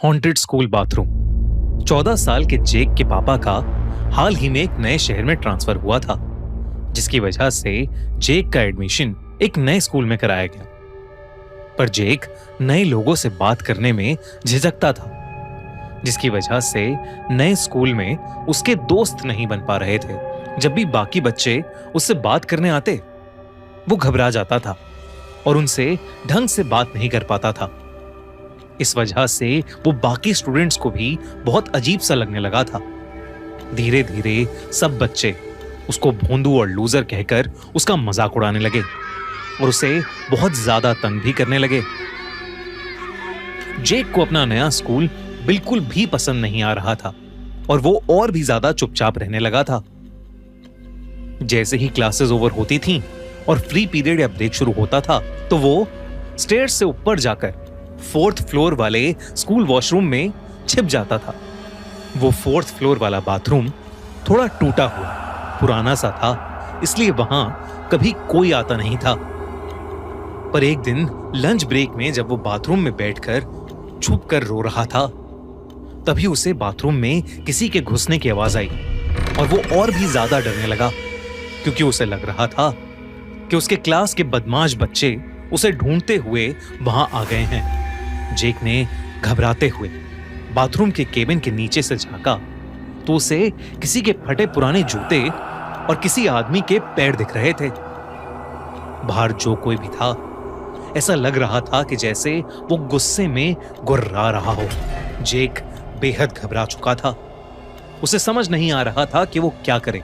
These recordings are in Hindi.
Haunted school bathroom. 14 साल के जेक के पापा का हाल ही में एक नए शहर में ट्रांसफर हुआ था, जिसकी वजह से जेक का एडमिशन एक नए स्कूल में कराया गया। पर जेक नए लोगों से बात करने में झिझकता था, जिसकी वजह से नए स्कूल में उसके दोस्त नहीं बन पा रहे थे। जब भी बाकी बच्चे उससे बात करने आते, वो घबरा जाता था और उनसे ढंग से बात नहीं कर पाता था। इस वजह से वो बाकी स्टूडेंट्स को भी बहुत अजीब सा लगने लगा था। धीरे धीरे सब बच्चे उसको भोंदू और लूजर कहकर उसका मजाक उड़ाने लगे और उसे बहुत ज्यादा तंग भी करने लगे। जेक को अपना नया स्कूल बिल्कुल भी पसंद नहीं आ रहा था और वो और भी ज्यादा चुपचाप रहने लगा था। जैसे ही क्लासेस ओवर होती थीं और फ्री पीरियड या ब्रेक शुरू होता था, तो वो स्टेयर्स से ऊपर जाकर 4th फ्लोर वाले स्कूल वॉशरूम में छिप जाता था। वो 4th फ्लोर वाला बाथरूम थोड़ा टूटा हुआ, पुराना सा था, इसलिए वहां कभी कोई आता नहीं था। पर एक दिन लंच ब्रेक में जब वो बाथरूम में बैठकर छुप कर रो रहा था, तभी उसे बाथरूम में किसी के घुसने की आवाज आई और वो और भी ज्यादा डरने लगा, क्योंकि उसे लग रहा था कि उसके क्लास के बदमाश बच्चे उसे ढूंढते हुए वहां आ गए हैं। जेक ने घबराते हुए बाथरूम के केबिन के नीचे से झांका, तो उसे किसी के फटे पुराने जूते और किसी आदमी के पैर दिख रहे थे। बाहर जो कोई भी था, ऐसा लग रहा था कि जैसे वो गुस्से में गुर्रा रहा हो। जेक बेहद घबरा चुका था। उसे समझ नहीं आ रहा था कि वो क्या करे।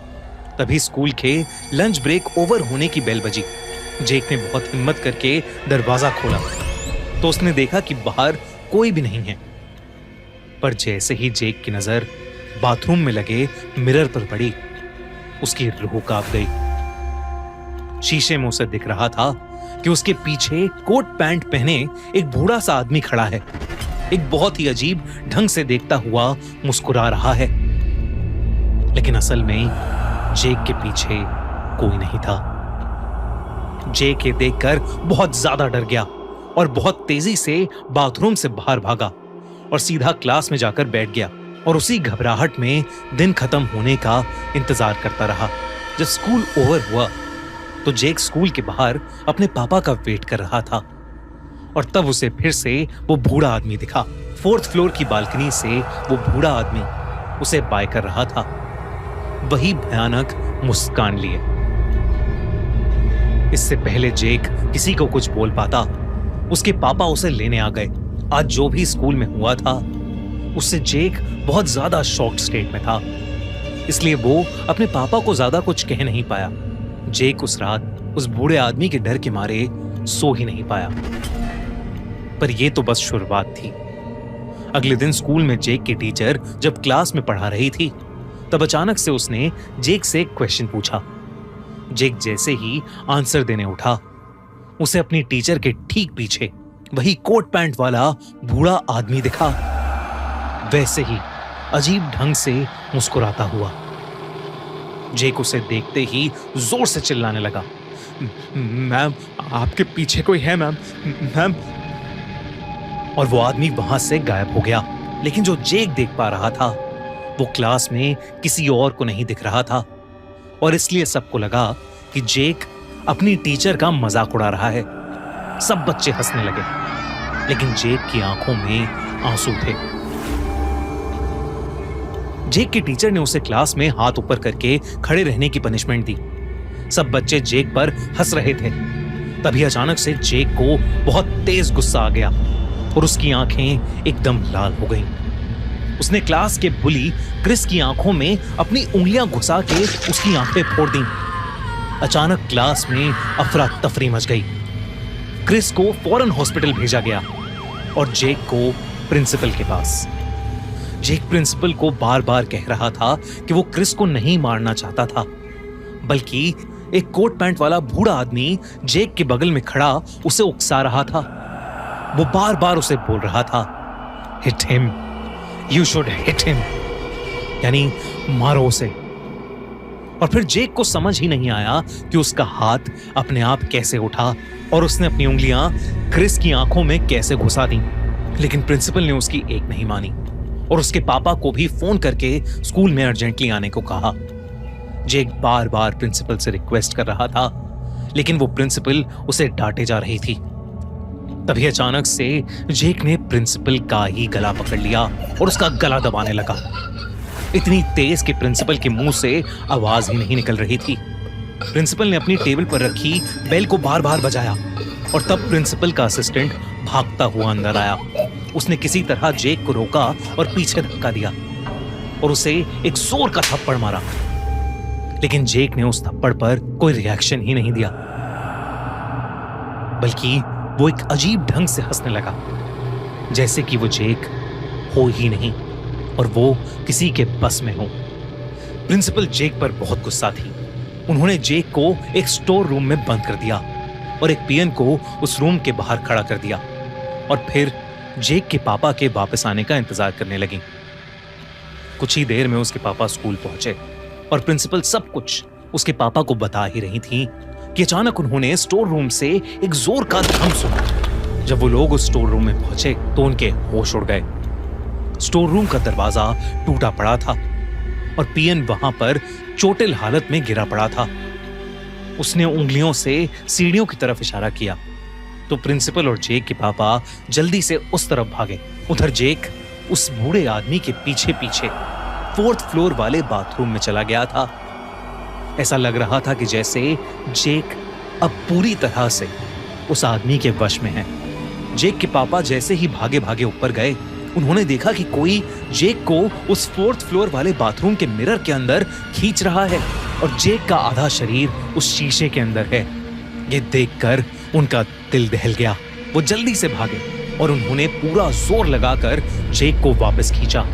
तभी स्कूल के लंच ब्रेक ओवर होने की बेल बजी। जेक ने बहुत हिम्मत करके दरवाजा खोला तो उसने देखा कि बाहर कोई भी नहीं है। पर जैसे ही जेक की नजर बाथरूम में लगे मिरर पर पड़ी, उसकी रूह कांप गई। शीशे में उसे दिख रहा था कि उसके पीछे कोट पैंट पहने एक बूढ़ा सा आदमी खड़ा है, एक बहुत ही अजीब ढंग से देखता हुआ मुस्कुरा रहा है। लेकिन असल में जेक के पीछे कोई नहीं था। जेक ये देखकर बहुत ज्यादा डर गया और बहुत तेजी से बाथरूम से बाहर भागा और सीधा क्लास में जाकर बैठ गया और उसी घबराहट में दिन खत्म होने का इंतजार करता रहा। जब स्कूल ओवर हुआ तो जेक स्कूल के बाहर अपने पापा का वेट कर रहा था और तब उसे फिर से वो बूढ़ा आदमी दिखा। 4th फ्लोर की बालकनी से वो बूढ़ा आदमी उसे बाय कर रहा था, वही भयानक मुस्कान लिए। इससे पहले जेक किसी को कुछ बोल पाता, उसके पापा उसे लेने आ गए। आज जो भी स्कूल में हुआ था, उससे जेक बहुत ज्यादा शॉक्ड स्टेट में था, इसलिए वो अपने पापा को ज्यादा कुछ कह नहीं पाया। जेक उस रात उस बूढ़े आदमी के डर के मारे सो ही नहीं पाया। पर यह तो बस शुरुआत थी। अगले दिन स्कूल में जेक की टीचर जब क्लास में पढ़ा रही थी, तब अचानक से उसने जेक से एक क्वेश्चन पूछा। जेक जैसे ही आंसर देने उठा, उसे अपनी टीचर के ठीक पीछे वही कोट पैंट वाला बूढ़ा आदमी दिखा, वैसे ही अजीब ढंग से मुस्कुराता हुआ। जेक उसे देखते ही जोर से चिल्लाने लगा, मैम, आपके पीछे कोई है मैम, मैम। और वो आदमी वहां से गायब हो गया। लेकिन जो जेक देख पा रहा था, वो क्लास में किसी और को नहीं दिख रहा था और इसलिए सबको लगा कि जेक अपनी टीचर का मजाक उड़ा रहा है। सब बच्चे हंसने लगे, लेकिन जेक की आंखों में आंसू थे। जेक की टीचर ने उसे क्लास में हाथ ऊपर करके खड़े रहने की पनिशमेंट दी। सब बच्चे जेक पर हंस रहे थे। तभी अचानक से जेक को बहुत तेज गुस्सा आ गया और उसकी आंखें एकदम लाल हो गईं। उसने क्लास के बुली क्रिस की आंखों में अपनी उंगलियां घुसा के उसकी आंखें फोड़ दी। अचानक क्लास में अफरा तफरी मच गई। क्रिस को फौरन हॉस्पिटल भेजा गया और जेक को प्रिंसिपल के पास। जेक प्रिंसिपल को बार बार कह रहा था कि वो क्रिस को नहीं मारना चाहता था, बल्कि एक कोट पैंट वाला बूढ़ा आदमी जेक के बगल में खड़ा उसे उकसा रहा था। वो बार बार उसे बोल रहा था, hit him, you should hit him, यानी मारो उसे। और फिर जेक को समझ ही नहीं आया कि उसका हाथ अपने आप कैसे उठा और उसने अपनी उंगलियां क्रिस की आंखों में कैसे घुसा दी। लेकिन प्रिंसिपल ने उसकी एक नहीं मानी और उसके पापा को भी फोन करके स्कूल में अर्जेंटली आने को कहा। जेक बार बार प्रिंसिपल से रिक्वेस्ट कर रहा था, लेकिन वो प्रिंसिपल उसे डांटे जा रही थी। तभी अचानक से जेक ने प्रिंसिपल का ही गला पकड़ लिया और उसका गला दबाने लगा, इतनी तेज कि प्रिंसिपल के मुंह से आवाज ही नहीं निकल रही थी। प्रिंसिपल ने अपनी टेबल पर रखी बेल को बार बार बजाया और तब प्रिंसिपल का असिस्टेंट भागता हुआ अंदर आया। उसने किसी तरह जेक को रोका और पीछे धक्का दिया और उसे एक जोर का थप्पड़ मारा, लेकिन जेक ने उस थप्पड़ पर कोई रिएक्शन ही नहीं दिया, बल्कि वो एक अजीब ढंग से हंसने लगा, जैसे कि वो जेक हो ही नहीं और वो किसी के बस में हो। प्रिंसिपल जेक पर बहुत गुस्सा थी। उन्होंने जेक को एक स्टोर रूम में बंद कर दिया और एक पीएन को उस रूम के बाहर खड़ा कर दिया और फिर जेक के पापा के वापस आने का इंतजार करने लगी। कुछ ही देर में उसके पापा स्कूल पहुंचे और प्रिंसिपल सब कुछ उसके पापा को बता ही रही थी कि अचानक उन्होंने स्टोर रूम से एक जोर का धम सुना। जब वो लोग उस स्टोर रूम में पहुंचे तो उनके होश उड़ गए। स्टोर रूम का दरवाजा टूटा पड़ा था और पीएन वहां पर चोटिल हालत में गिरा पड़ा था। उसने उंगलियों से सीढ़ियों की तरफ इशारा किया तो प्रिंसिपल और जेक के पापा जल्दी से उस तरफ भागे। उधर जेक उस बूढ़े आदमी के पीछे पीछे 4th फ्लोर वाले बाथरूम में चला गया था। ऐसा लग रहा था कि जैसे जेक अब पूरी तरह से उस आदमी के वश में है। जेक के पापा जैसे ही भागे भागे ऊपर गए, उन्होंने देखा कि कोई जेक को उस 4th फ्लोर वाले बाथरूम के मिरर के अंदर खींच रहा है और जेक का आधा शरीर उस शीशे के अंदर है। ये देखकर उनका दिल दहल गया। वो जल्दी से भागे और उन्होंने पूरा जोर लगाकर जेक को वापस खींचा।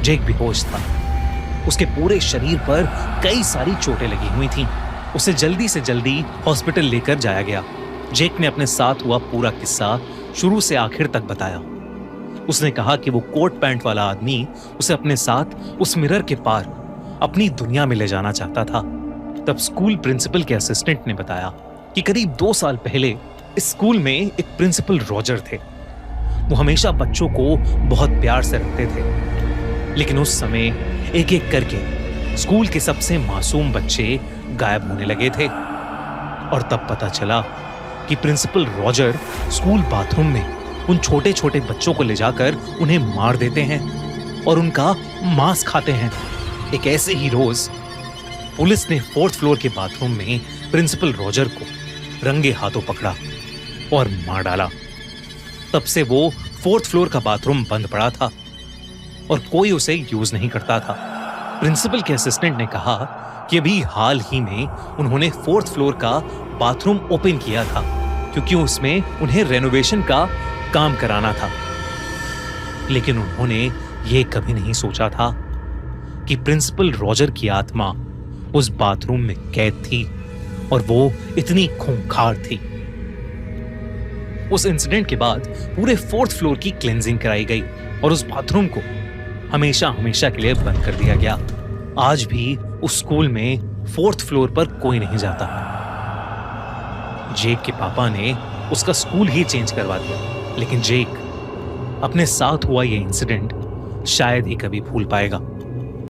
जेक बेहोश था। उसके पूरे शरीर पर कई सारी चोटें लगी हुई थीं। उसे जल्दी से जल्दी हॉस्पिटल लेकर जाया गया। जेक ने अपने साथ हुआ पूरा किस्सा शुरू से आखिर तक बताया। उसने कहा कि वो कोट पैंट वाला आदमी उसे अपने साथ उस मिरर के पार अपनी दुनिया में ले जाना चाहता था। तब स्कूल प्रिंसिपल के असिस्टेंट ने बताया कि करीब 2 साल पहले इस स्कूल में एक प्रिंसिपल रॉजर थे। वो हमेशा बच्चों को बहुत प्यार से रखते थे, लेकिन उस समय एक एक करके स्कूल के सबसे मासूम बच्चे गायब होने लगे थे और तब पता चला कि प्रिंसिपल रॉजर स्कूल बाथरूम में उन छोटे छोटे बच्चों को ले जाकर उन्हें मार देते हैं और उनका मांस खाते हैं। एक ऐसे ही रोज पुलिस ने 4th फ्लोर के बाथरूम में प्रिंसिपल रॉजर को रंगे हाथों पकड़ा और मार डाला। तब से वो 4th फ्लोर का बाथरूम बंद पड़ा था और कोई उसे यूज नहीं करता था। प्रिंसिपल के असिस्टेंट ने कहा कि अभी हाल ही में उन्होंने 4th फ्लोर का बाथरूम ओपन किया था क्योंकि उसमें उन्हें रेनोवेशन का काम कराना था, लेकिन उन्होंने ये कभी नहीं सोचा था कि प्रिंसिपल रॉजर की आत्मा उस बाथरूम में कैद थी और वो इतनी खूंखार थी। उस इंसिडेंट के बाद पूरे 4th फ्लोर की क्लेंजिंग कराई गई और उस बाथरूम को हमेशा हमेशा के लिए बंद कर दिया गया। आज भी उस स्कूल में 4th फ्लोर पर कोई नहीं जाता। जेक के पापा ने उसका स्कूल ही चेंज करवा दिया, लेकिन जेक अपने साथ हुआ ये इंसिडेंट शायद ही कभी भूल पाएगा।